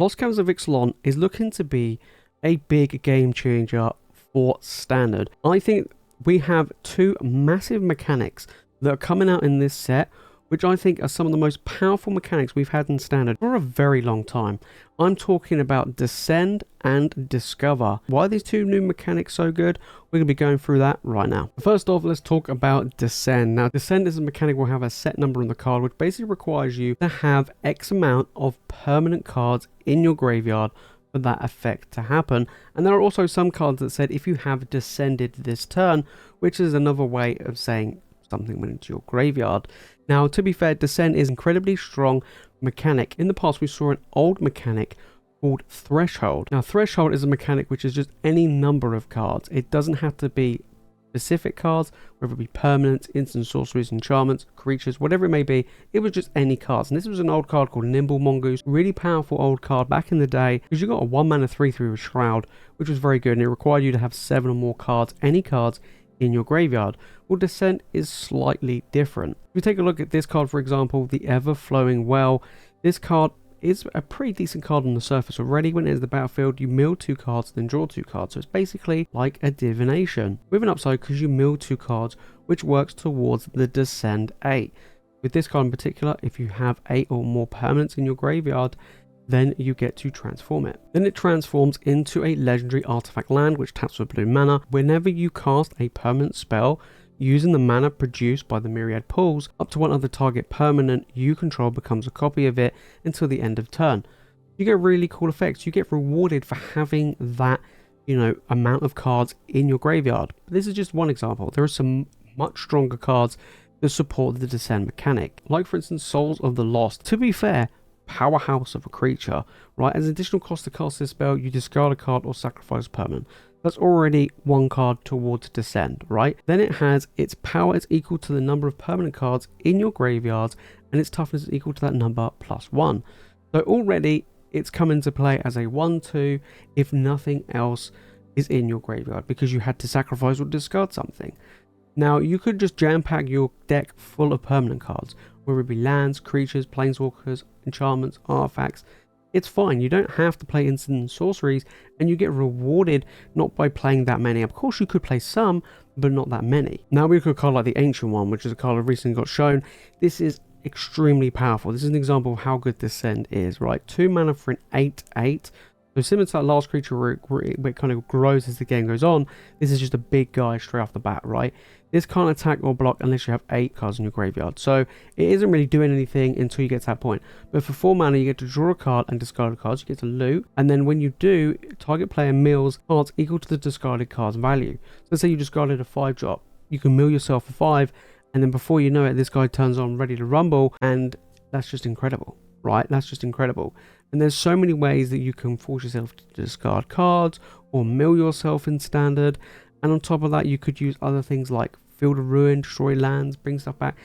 Lost Caverns of Ixalan is looking to be a big game changer for Standard. I think we have two massive mechanics that are coming out in this set, which I think are some of the most powerful mechanics we've had in Standard for a very long time. I'm talking about Descend and Discover. Why are these two new mechanics so good? We're going to be going through that right now. First off, let's talk about Descend. Now, Descend is a mechanic will have a set number on the card, which basically requires you to have X amount of permanent cards in your graveyard for that effect to happen. And there are also some cards that said if you have descended this turn, which is another way of saying something went into your graveyard. Now, to be fair, Descend is an incredibly strong mechanic. In the past, we saw an old mechanic called Threshold. Now, Threshold is a mechanic which is just any number of cards. It doesn't have to be specific cards, whether it be permanents, instant sorceries, enchantments, creatures, whatever it may be. It was just any cards. And this was an old card called Nimble Mongoose. Really powerful old card back in the day, because you got a 1-mana 3/3 with Shroud, which was very good, and it required you to have 7 or more cards, any cards, in your graveyard. Well, Descent is slightly different. If we take a look at this card, for example, the Ever-Flowing Well, this card is a pretty decent card on the surface already. When it enters the battlefield, you mill 2 cards, then draw 2 cards. So it's basically like a divination, with an upside because you mill 2 cards, which works towards the Descend 8. With this card in particular, if you have 8 or more permanents in your graveyard, then you get to transform it. Then it transforms into a legendary artifact land, which taps for blue mana. Whenever you cast a permanent spell, using the mana produced by the myriad pools, up to one other target permanent you control becomes a copy of it until the end of turn. You get really cool effects. You get rewarded for having that, amount of cards in your graveyard. But this is just one example. There are some much stronger cards that support the Descend mechanic. Like, for instance, Souls of the Lost. To be fair, powerhouse of a creature, right? As an additional cost to cast this spell, you discard a card or sacrifice permanent. That's already 1 card towards Descend, right? Then it has its power is equal to the number of permanent cards in your graveyards, and its toughness is equal to that number +1. So already it's come into play as a 1/2 if nothing else is in your graveyard, because you had to sacrifice or discard something. Now, you could just jam pack your deck full of permanent cards, whether it be lands, creatures, planeswalkers, enchantments, artifacts. It's fine. You don't have to play instant sorceries, and you get rewarded not by playing that many. Of course, you could play some, but not that many. Now, we could card like the Ancient One, which is a card that recently got shown. This is extremely powerful. This is an example of how good Descend is, right? 2 mana for an 8/8. So similar to that last creature where it kind of grows as the game goes on, this is just a big guy straight off the bat, right? This can't attack or block unless you have 8 cards in your graveyard. So it isn't really doing anything until you get to that point. But for 4 mana, you get to draw a card and discard a card. You get to loot. And then when you do, target player mills cards equal to the discarded card's value. So let's say you discarded a 5-drop. You can mill yourself a 5. And then before you know it, this guy turns on ready to rumble. And that's just incredible, right? That's just incredible. And there's so many ways that you can force yourself to discard cards or mill yourself in Standard. And on top of that, you could use other things like Field of Ruin, destroy lands, bring stuff back.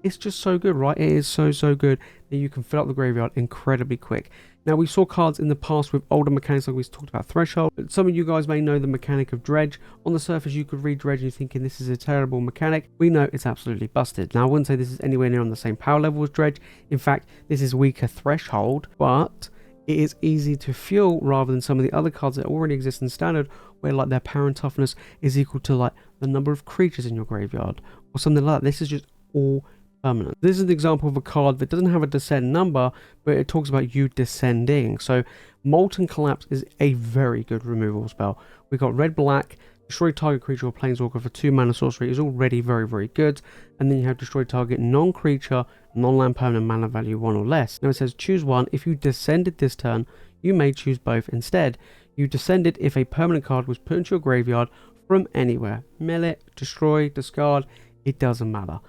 It's just so good, right? It is so good that you can fill up the graveyard incredibly quick. Now, we saw cards in the past with older mechanics, like we talked about Threshold. Some of you guys may know the mechanic of Dredge. On the surface, you could read Dredge and you're thinking this is a terrible mechanic. We know it's absolutely busted. Now, I wouldn't say this is anywhere near on the same power level as Dredge. In fact, this is weaker Threshold, but it is easy to fuel rather than some of the other cards that already exist in Standard, where like their power and toughness is equal to like the number of creatures in your graveyard or something like that. This is just all permanent. This is an example of a card that doesn't have a Descend number, but it talks about you descending. So Molten Collapse is a very good removal spell. We've got red-black, destroy target creature or planeswalker for 2 mana sorcery is already very good. And then you have destroy target non-creature, non-land permanent mana value 1 or less. Now it says choose one. If you descended this turn, you may choose both instead. You descended if a permanent card was put into your graveyard from anywhere. Mill it, destroy, discard, it doesn't matter.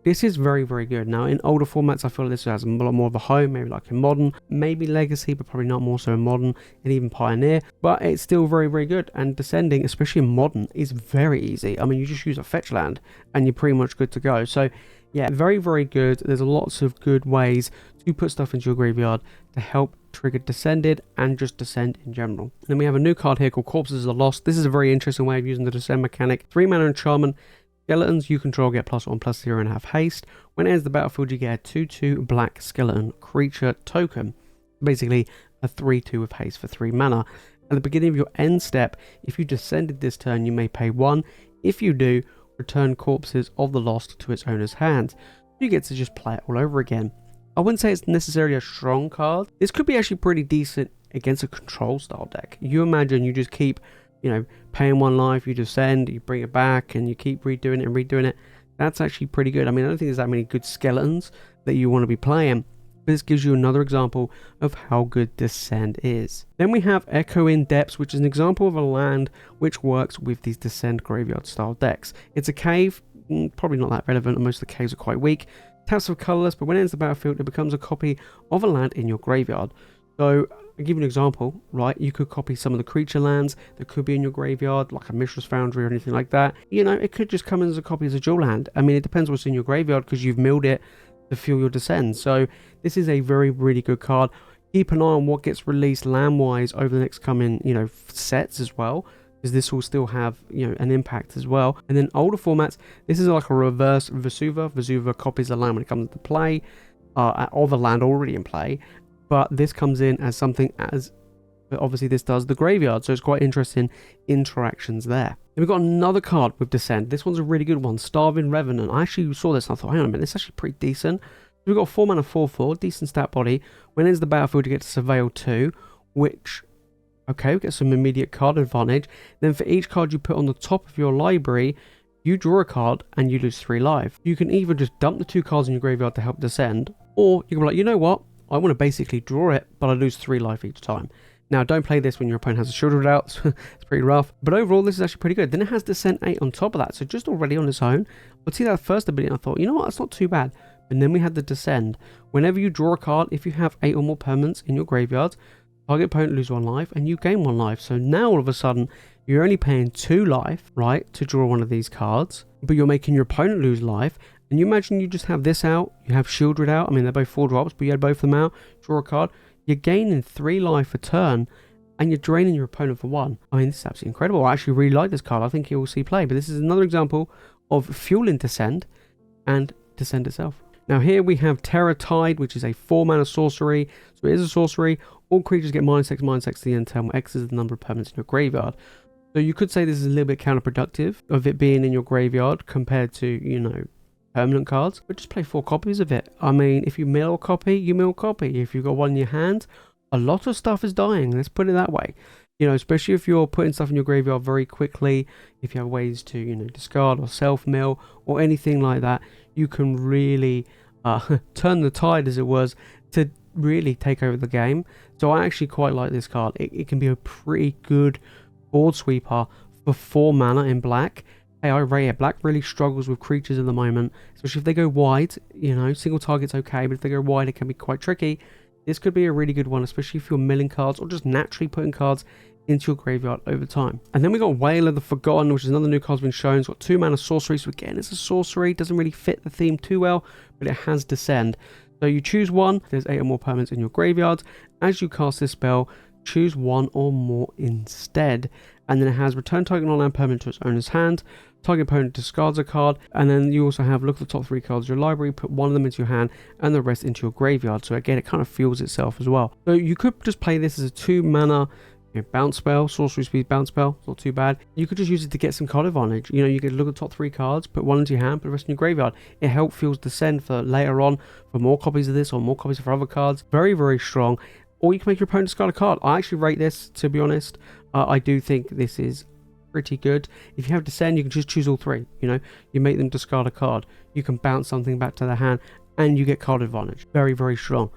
This is very good. Now, in older formats, I feel like this has a lot more of a home, maybe like in Modern, maybe Legacy, but probably not more so in Modern, and even Pioneer. But it's still very good, and descending, especially in Modern, is very easy. I mean, you just use a fetch land, and you're pretty much good to go. So, yeah, very good. There's lots of good ways to put stuff into your graveyard to help trigger Descended and just Descend in general. Then we have a new card here called Corpses of the Lost. This is a very interesting way of using the Descend mechanic. 3 mana enchantment. Skeletons you control get +1/+0 and have haste. When it enters the battlefield, you get a 2/2 black skeleton creature token. Basically, a 3/2 with haste for 3 mana. At the beginning of your end step, if you descended this turn, you may pay 1. If you do, return Corpses of the Lost to its owner's hand. You get to just play it all over again. I wouldn't say it's necessarily a strong card. This could be actually pretty decent against a control style deck. You imagine you just keep, paying 1 life, you descend, you bring it back, and you keep redoing it and redoing it. That's actually pretty good. I mean, I don't think there's that many good skeletons that you want to be playing. This gives you another example of how good Descend is. Then we have Echo in Depths, which is an example of a land which works with these Descend graveyard style decks. It's a cave, probably not that relevant, and most of the caves are quite weak. Taps are colorless, but when it enters the battlefield, it becomes a copy of a land in your graveyard. So, I'll give you an example, right? You could copy some of the creature lands that could be in your graveyard, like a Mishra's Foundry or anything like that. It could just come in as a copy as a dual land. I mean, it depends what's in your graveyard because you've milled it to fuel your Descend. So this is a very, really good card. Keep an eye on what gets released land-wise over the next coming, sets as well, because this will still have, an impact as well. And then older formats, this is like a reverse Vesuva. Vesuva copies the land when it comes into play, of a land already in play, but this comes in as something as, obviously this does the graveyard, so it's quite interesting interactions there. Then we've got another card with Descend. This one's a really good one, Starving Revenant. I actually saw this and I thought, hang on a minute, it's actually pretty decent. We've got 4 mana 4/4, decent stat body. When it enters the battlefield, you get to Surveil 2, which, okay, we get some immediate card advantage. Then for each card you put on the top of your library, you draw a card and you lose 3 life. You can either just dump the 2 cards in your graveyard to help Descend, or you can be like, you know what, I want to basically draw it, but I lose 3 life each time. Now, don't play this when your opponent has a shielded out. It's pretty rough. But overall, this is actually pretty good. Then it has Descent 8 on top of that. So just already on its own. But see that first ability, and I thought, you know what? That's not too bad. And then we had the Descend. Whenever you draw a card, if you have 8 or more permanents in your graveyard, target opponent lose 1 life and you gain 1 life. So now all of a sudden, you're only paying 2 life, right, to draw one of these cards. But you're making your opponent lose life. And you imagine you just have this out. You have Shieldred out. I mean, they're both 4 drops, but you had both of them out. Draw a card. You're gaining 3 life a turn, and you're draining your opponent for 1. I mean, this is absolutely incredible. I actually really like this card. I think he will see play. But this is another example of fueling Descend and Descend itself. Now here we have Terror Tide, which is a 4 mana sorcery. So it is a sorcery. All creatures get -X/-X to the end turn, where X is the number of permanents in your graveyard. So you could say this is a little bit counterproductive of it being in your graveyard compared to, permanent cards. But just play 4 copies of it. I mean, if you mill a copy, you mill a copy. If you've got 1 in your hand, a lot of stuff is dying. Let's put it that way. Especially if you're putting stuff in your graveyard very quickly, if you have ways to, discard or self-mill or anything like that, you can really turn the tide, as it was, to really take over the game. So I actually quite like this card. It can be a pretty good board sweeper for 4 mana in black. Hey, I rate it. Black really struggles with creatures at the moment, especially if they go wide. Single target's okay, but if they go wide, it can be quite tricky. This could be a really good one, especially if you're milling cards or just naturally putting cards into your graveyard over time. And then we got Wailer the Forgotten, which is another new card that's been shown. It's got 2 mana sorcery, so again, it's a sorcery. Doesn't really fit the theme too well, but it has Descend. So you choose 1. There's 8 or more permanents in your graveyard. As you cast this spell, choose 1 or more instead. And then it has return target non-land permanent to its owner's hand. Target opponent discards a card, and then you also have look at the top 3 cards of your library, put 1 of them into your hand and the rest into your graveyard. So again, it kind of fuels itself as well. So you could just play this as a 2 mana bounce spell, sorcery speed bounce spell. It's not too bad. You could just use it to get some card advantage. You could look at the top 3 cards, put 1 into your hand, put the rest in your graveyard. It helps fuels Descend for later on, for more copies of this or more copies for other cards. Very, very strong. Or you can make your opponent discard a card. I actually rate this, to be honest. I do think this is pretty good. If you have Descend, you can just choose all 3. You make them discard a card. You can bounce something back to their hand, and you get card advantage. Very, very strong.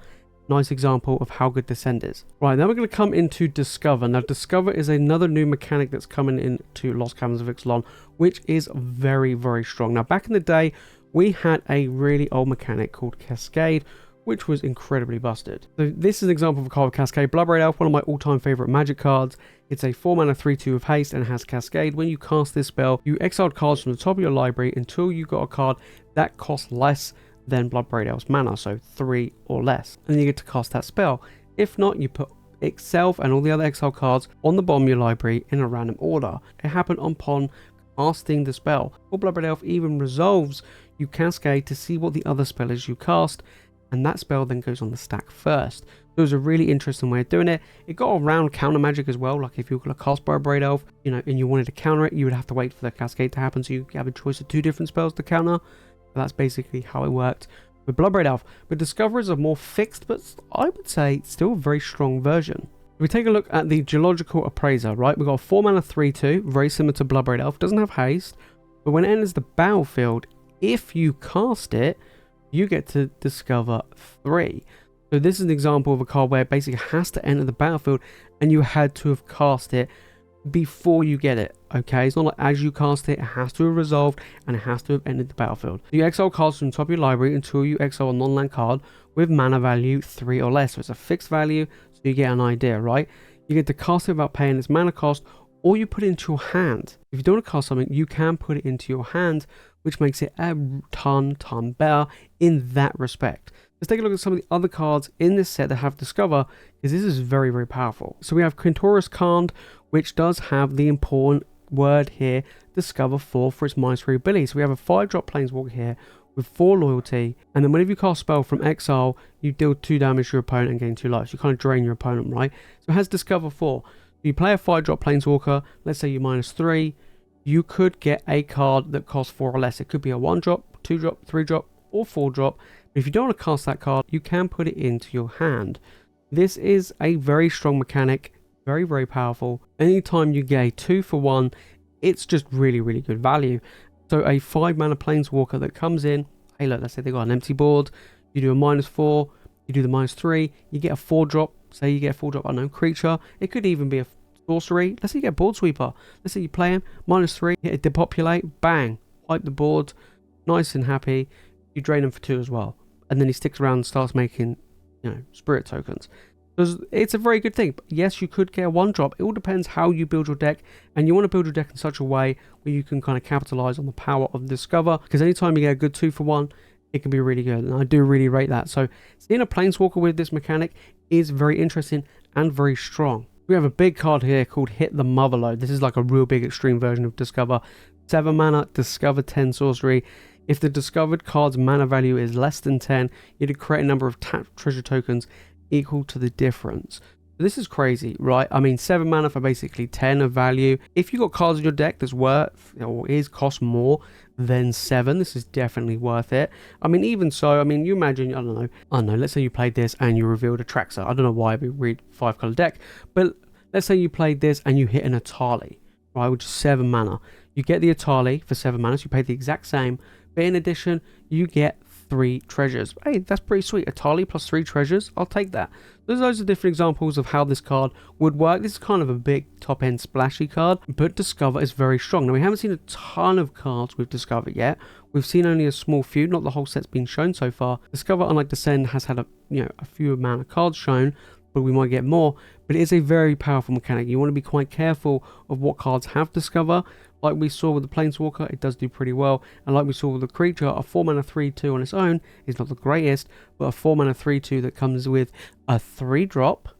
Nice example of how good Descend is. Right, now we're going to come into Discover. Now, Discover is another new mechanic that's coming into Lost Caverns of Ixalan, which is very, very strong. Now, back in the day, we had a really old mechanic called Cascade, which was incredibly busted. So this is an example of a card with Cascade. Bloodbraid Elf, one of my all-time favorite Magic cards. It's a 4 mana 3/2 with haste and it has Cascade. When you cast this spell, you exile cards from the top of your library until you got a card that costs less than Bloodbraid Elf's mana, so 3 or less. And then you get to cast that spell. If not, you put itself and all the other exile cards on the bottom of your library in a random order. It happened upon casting the spell. Or Bloodbraid Elf even resolves, you Cascade to see what the other spell is you cast, and that spell then goes on the stack first. So it was a really interesting way of doing it. It got around counter magic as well, like if you were going to cast by a Braid Elf, you know, and you wanted to counter it, you would have to wait for the cascade to happen, so you have a choice of 2 different spells to counter. But that's basically how it worked with Bloodbraid Elf. But Discover is a more fixed, but I would say still a very strong version. If we take a look at the Geological Appraiser, right, we've got a 4 mana 3/2, very similar to Bloodbraid Elf, doesn't have haste, but when it enters the battlefield, if you cast it, you get to discover 3. So this is an example of a card where it basically has to enter the battlefield and you had to have cast it before you get it. Okay, it's not like as you cast it, it has to have resolved and it has to have entered the battlefield. So you exile cards from the top of your library until you exile a non-land card with mana value 3 or less. So it's a fixed value, so you get an idea, right? You get to cast it without paying its mana cost, or you put it into your hand. If you don't want to cast something, you can put it into your hand, which makes it a ton better in that respect. Let's take a look at some of the other cards in this set that have Discover, because this is very powerful. So we have Quintorus Khand, which does have the important word here, Discover 4 for its -3 ability. So we have a 5-drop Planeswalker here with 4 loyalty, and then whenever you cast a spell from exile, you deal 2 damage to your opponent and gain 2 lives. You kind of drain your opponent, right? So it has Discover 4. You play a 5-drop Planeswalker, let's say you -3, you could get a card that costs 4 or less. It could be a 1-drop, 2-drop, 3-drop, or 4-drop. But if you don't want to cast that card, you can put it into your hand. This is a very strong mechanic, very powerful. Anytime you get a 2-for-1, it's just really good value. So a 5 mana Planeswalker that comes in, hey look, let's say they got an empty board, you do a -4, you do the -3, you get a 4-drop, say you get a 4-drop unknown creature, it could even be a sorcery, let's say you get a board sweeper, let's say you play him, -3, hit a depopulate, bang, wipe the board, nice and happy, you drain him for 2 as well, and then he sticks around and starts making, you know, spirit tokens. So it's a very good thing. But yes, you could get a 1-drop. It all depends how you build your deck, and you want to build your deck in such a way where you can kind of capitalize on the power of Discover, because anytime you get a good 2-for-1, it can be really good, and I do really rate that. So seeing a Planeswalker with this mechanic is very interesting and very strong. We have a big card here called Hit the Motherlode. This is like a real big extreme version of Discover. 7 mana, Discover 10 sorcery. If the discovered card's mana value is less than 10, you need to create a number of tapped treasure tokens equal to the difference. So this is crazy, right? I mean, 7 mana for basically 10 of value. If you got cards in your deck that's worth or cost more than 7, this is definitely worth it. I mean, even so, I mean, you imagine, I don't know, let's say you played this and you revealed a Traxxas. I don't know why we read 5-color deck, but let's say you played this and you hit an Atali, right, which is 7 mana. You get the Atali for 7 mana, so you pay the exact same, but in addition, you get 3 treasures. Hey, that's pretty sweet. Atali plus 3 treasures, I'll take that. Those are different examples of how this card would work. This is kind of a big top-end splashy card, but Discover is very strong. Now, we haven't seen a ton of cards with Discover yet. We've seen only a small few, not the whole set's been shown so far. Discover, unlike Descend, has had a few amount of cards shown, but we might get more. But it is a very powerful mechanic. You want to be quite careful of what cards have Discover. Like we saw with the Planeswalker, it does do pretty well. And like we saw with the creature, a 4 mana 3/2 on its own is not the greatest, but a 4 mana 3/2 that comes with a 3-drop,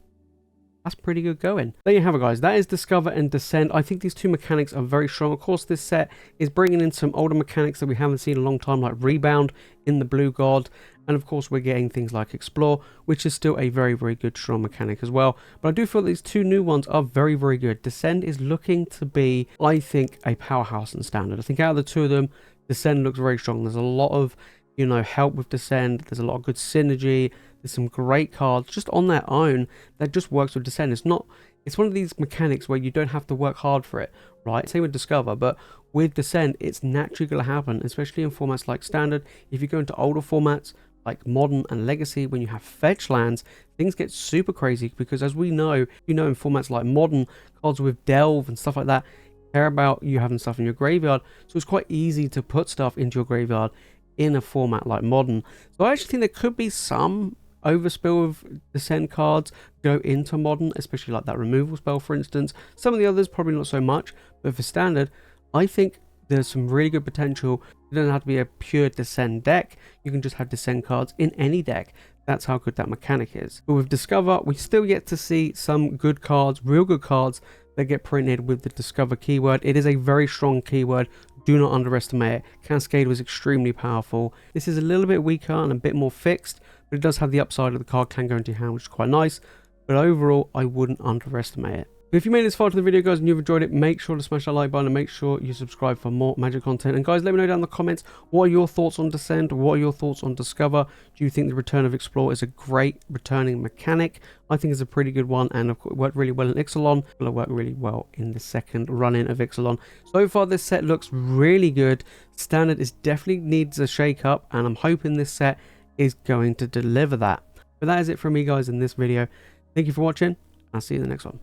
that's pretty good going. There you have it, guys. That is Discover and Descend. I think these two mechanics are very strong. Of course, this set is bringing in some older mechanics that we haven't seen in a long time, like Rebound in the Blue God. And of course, we're getting things like Explore, which is still a very good, strong mechanic as well. But I do feel these two new ones are very good. Descend is looking to be, I think, a powerhouse in Standard. I think out of the two of them, Descend looks very strong. There's a lot of, help with Descend. There's a lot of good synergy. There's some great cards just on their own that just works with Descend. It's one of these mechanics where you don't have to work hard for it, right? Same with Discover, but with Descend, it's naturally going to happen, especially in formats like Standard. If you go into older formats, like Modern and Legacy, when you have fetch lands, things get super crazy, because as we know, in formats like Modern, cards with Delve and stuff like that care about you having stuff in your graveyard, so it's quite easy to put stuff into your graveyard in a format like Modern. So I actually think there could be some overspill of Descend cards go into Modern, especially like that removal spell, for instance. Some of the others probably not so much, but for Standard, I think there's some really good potential. You don't have to be a pure Descend deck. You can just have Descend cards in any deck. That's how good that mechanic is. But with Discover, we still get to see some good cards, real good cards, that get printed with the Discover keyword. It is a very strong keyword. Do not underestimate it. Cascade was extremely powerful. This is a little bit weaker and a bit more fixed, but it does have the upside of the card can go into your hand, which is quite nice. But overall, I wouldn't underestimate it. If you made it this far to the video, guys, and you've enjoyed it, make sure to smash that like button and make sure you subscribe for more Magic content. And guys, let me know down in the comments, what are your thoughts on Descend? What are your thoughts on Discover? Do you think the Return of Explore is a great returning mechanic? I think it's a pretty good one, and of course, it worked really well in Ixalan. Will it work really well in the second run-in of Ixalan? So far, this set looks really good. Standard is definitely needs a shake-up, and I'm hoping this set is going to deliver that. But that is it from me, guys, in this video. Thank you for watching. I'll see you in the next one.